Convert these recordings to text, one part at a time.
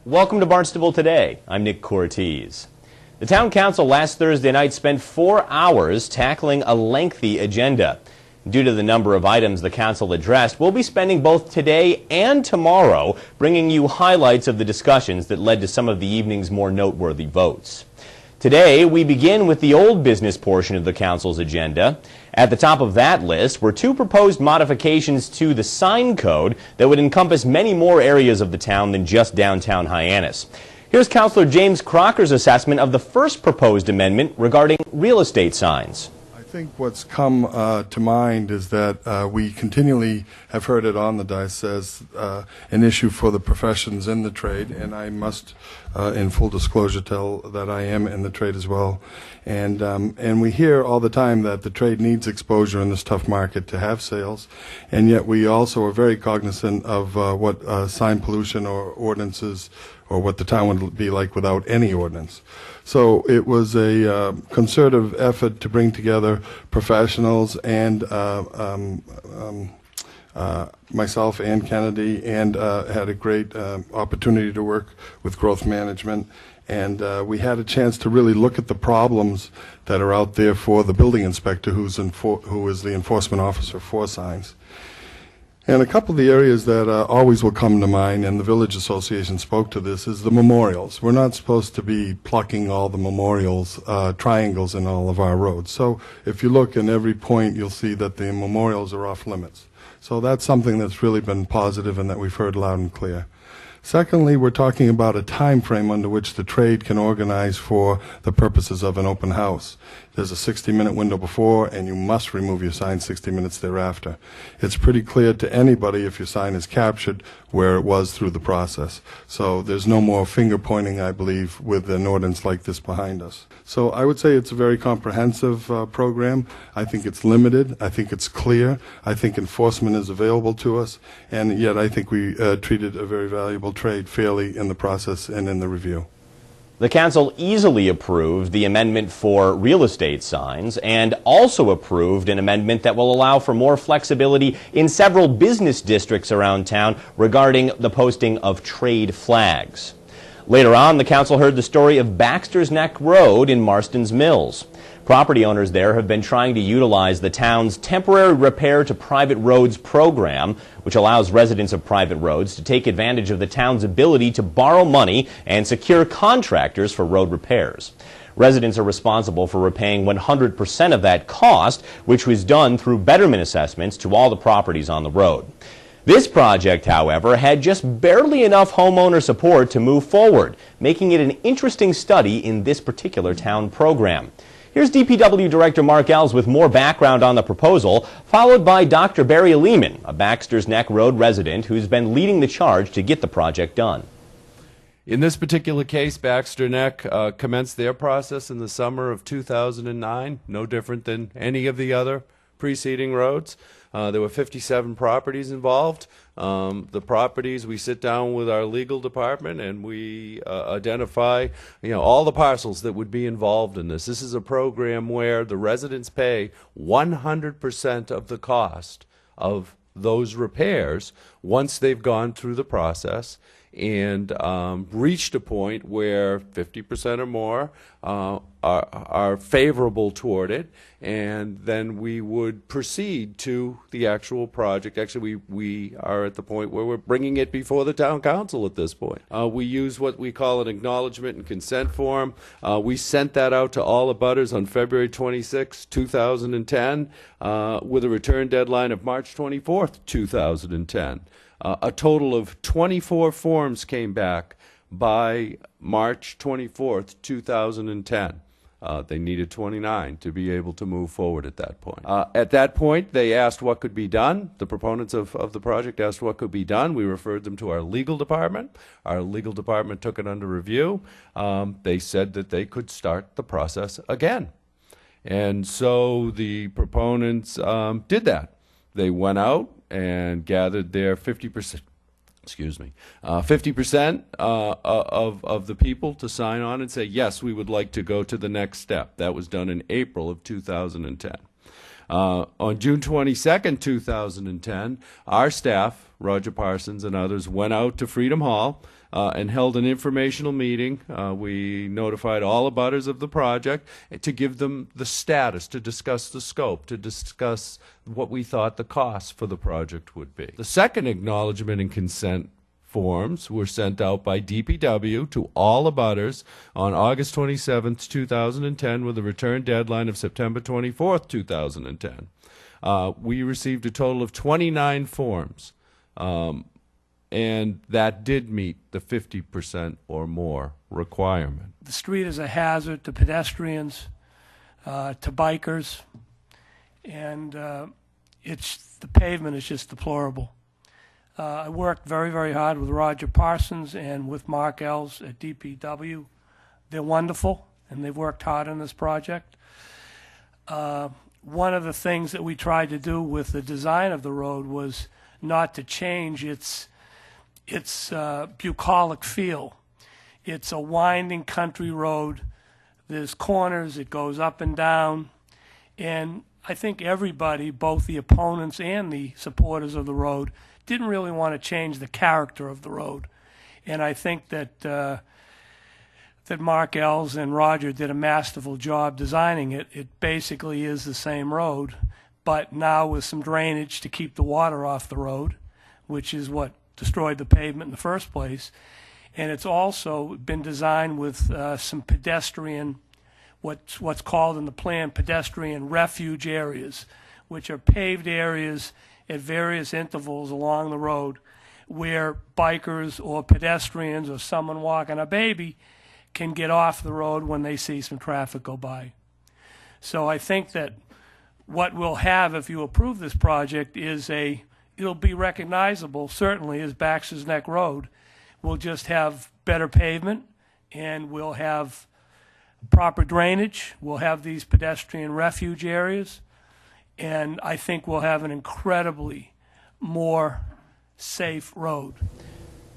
Welcome to Barnstable Today. I'm Nick Cortez. The Town Council last Thursday night spent 4 hours tackling a lengthy agenda. Due to the number of items the Council addressed, we'll be spending both today and tomorrow bringing you highlights of the discussions that led to some of the evening's more noteworthy votes. Today, we begin with the old business portion of the Council's agenda. At the top of that list were 2 proposed modifications to the sign code that would encompass many more areas of the town than just downtown Hyannis. Here's Councilor James Crocker's assessment of the first proposed amendment regarding real estate signs. I think what's come to mind is that we continually have heard it on the dice as an issue for the professions in the trade, and I must, in full disclosure, tell that I am in the trade as well. And we hear all the time that the trade needs exposure in this tough market to have sales, and yet we also are very cognizant of what sign pollution or ordinances or what the town would be like without any ordinance. So it was a concerted effort to bring together professionals and myself and Kennedy, and had a great opportunity to work with growth management. And we had a chance to really look at the problems that are out there for the building inspector, who is the enforcement officer for signs. And a couple of the areas that always will come to mind, and the Village Association spoke to this, is the memorials. We're not supposed to be plucking all the memorials, triangles in all of our roads. So if you look in every point, you'll see that the memorials are off limits. So that's something that's really been positive and that we've heard loud and clear. Secondly, we're talking about a time frame under which the trade can organize for the purposes of an open house. There's a 60-minute window before, and you must remove your sign 60 minutes thereafter. It's pretty clear to anybody if your sign is captured where it was through the process. So there's no more finger pointing, I believe, with an ordinance like this behind us. So I would say it's a very comprehensive program. I think it's limited. I think it's clear. I think enforcement is available to us, and yet I think we treated a very valuable trade fairly in the process and in the review. The Council easily approved the amendment for real estate signs and also approved an amendment that will allow for more flexibility in several business districts around town regarding the posting of trade flags. Later on, the Council heard the story of Baxter's Neck Road in Marston's Mills. Property owners there have been trying to utilize the town's temporary repair to private roads program, which allows residents of private roads to take advantage of the town's ability to borrow money and secure contractors for road repairs. Residents are responsible for repaying 100% of that cost, which was done through betterment assessments to all the properties on the road. This project, however, had just barely enough homeowner support to move forward, making it an interesting study in this particular town program. Here's DPW Director Mark Ells with more background on the proposal, followed by Dr. Barry Lehman, a Baxter's Neck Road resident who's been leading the charge to get the project done. In this particular case, Baxter Neck commenced their process in the summer of 2009, no different than any of the other preceding roads. There were 57 properties involved. The properties, we sit down with our legal department and we identify, all the parcels that would be involved in this. This is a program where the residents pay 100% of the cost of those repairs once they've gone through the process and reached a point where 50% or more are favorable toward it, and then we would proceed to the actual project. Actually, we are at the point where we're bringing it before the town council at this point. We use what we call an acknowledgement and consent form. We sent that out to all abutters on February 26, 2010, with a return deadline of March 24th, 2010. A total of 24 forms came back by March 24th, 2010. They needed 29 to be able to move forward at that point. At that point, they asked what could be done. The proponents of the project asked what could be done. We referred them to our legal department. Our legal department took it under review. They said that they could start the process again. And so the proponents did that. They went out and gathered their 50%, 50% of the people to sign on and say, yes, we would like to go to the next step. That was done in April of 2010. On June 22nd, 2010, our staff, Roger Parsons and others, went out to Freedom Hall and held an informational meeting. We notified all abutters of the project to give them the status, to discuss the scope, to discuss what we thought the cost for the project would be. The second acknowledgement and consent forms were sent out by DPW to all abutters on August 27th, 2010, with a return deadline of September 24th, 2010. We received a total of 29 forms, and that did meet the 50% or more requirement. The street is a hazard to pedestrians, to bikers, and the pavement is just deplorable. I worked very, very hard with Roger Parsons and with Mark Ells at DPW. They're wonderful, and they've worked hard on this project. One of the things that we tried to do with the design of the road was not to change its bucolic feel. It's a winding country road. There's corners, it goes up and down, and I think everybody, both the opponents and the supporters of the road, didn't really want to change the character of the road. And I think that that Mark Ells and Roger did a masterful job designing it. It basically is the same road, but now with some drainage to keep the water off the road, which is what destroyed the pavement in the first place. And it's also been designed with some pedestrian, what's called in the plan pedestrian refuge areas, which are paved areas at various intervals along the road where bikers or pedestrians or someone walking a baby can get off the road when they see some traffic go by. So I think that what we'll have if you approve this project is it'll be recognizable certainly as Baxter's Neck Road. We'll just have better pavement, and we'll have proper drainage. We'll have these pedestrian refuge areas, and I think we'll have an incredibly more safe road.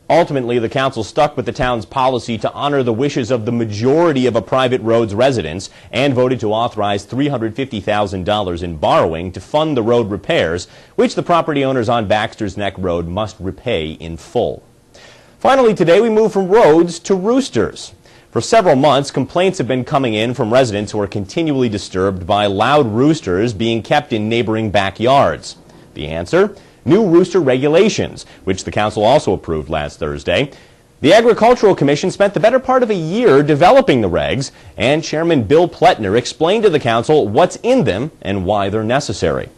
Ultimately, the council stuck with the town's policy to honor the wishes of the majority of a private road's residents and voted to authorize $350,000 in borrowing to fund the road repairs, which the property owners on Baxter's Neck Road must repay in full. Finally, today we move from roads to roosters. For several months, complaints have been coming in from residents who are continually disturbed by loud roosters being kept in neighboring backyards. The answer? New rooster regulations, which the council also approved last Thursday. The Agricultural Commission spent the better part of a year developing the regs, and Chairman Bill Pletner explained to the council what's in them and why they're necessary.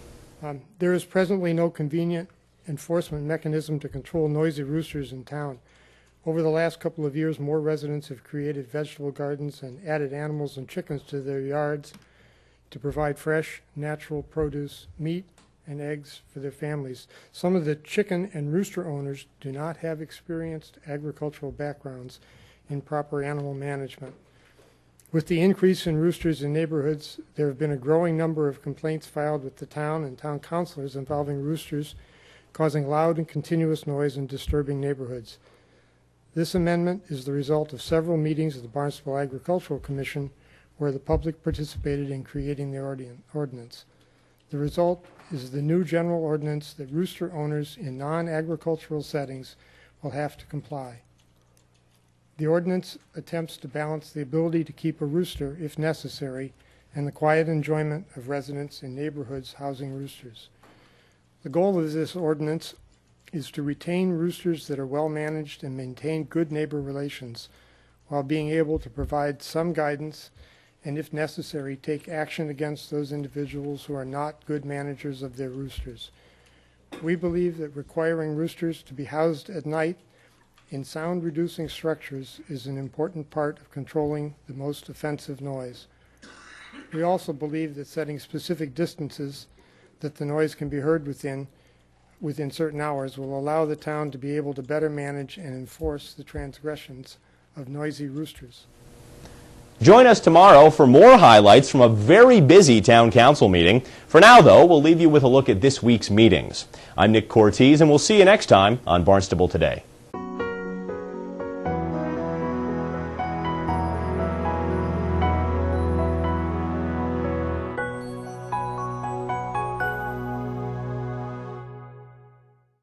There is presently no convenient enforcement mechanism to control noisy roosters in town. Over the last couple of years, more residents have created vegetable gardens and added animals and chickens to their yards to provide fresh, natural produce, meat, and eggs for their families. Some of the chicken and rooster owners do not have experienced agricultural backgrounds in proper animal management. With the increase in roosters in neighborhoods, there have been a growing number of complaints filed with the town and town councilors involving roosters causing loud and continuous noise in disturbing neighborhoods. This amendment is the result of several meetings of the Barnstable Agricultural Commission where the public participated in creating the ordinance. The result is the new general ordinance that rooster owners in non-agricultural settings will have to comply. The ordinance attempts to balance the ability to keep a rooster, if necessary, and the quiet enjoyment of residents in neighborhoods housing roosters. The goal of this ordinance is to retain roosters that are well managed and maintain good neighbor relations while being able to provide some guidance and, if necessary, take action against those individuals who are not good managers of their roosters. We believe that requiring roosters to be housed at night in sound-reducing structures is an important part of controlling the most offensive noise. We also believe that setting specific distances that the noise can be heard within certain hours will allow the town to be able to better manage and enforce the transgressions of noisy roosters. Join us tomorrow for more highlights from a very busy town council meeting. For now, though, we'll leave you with a look at this week's meetings. I'm Nick Cortez, and we'll see you next time on Barnstable Today.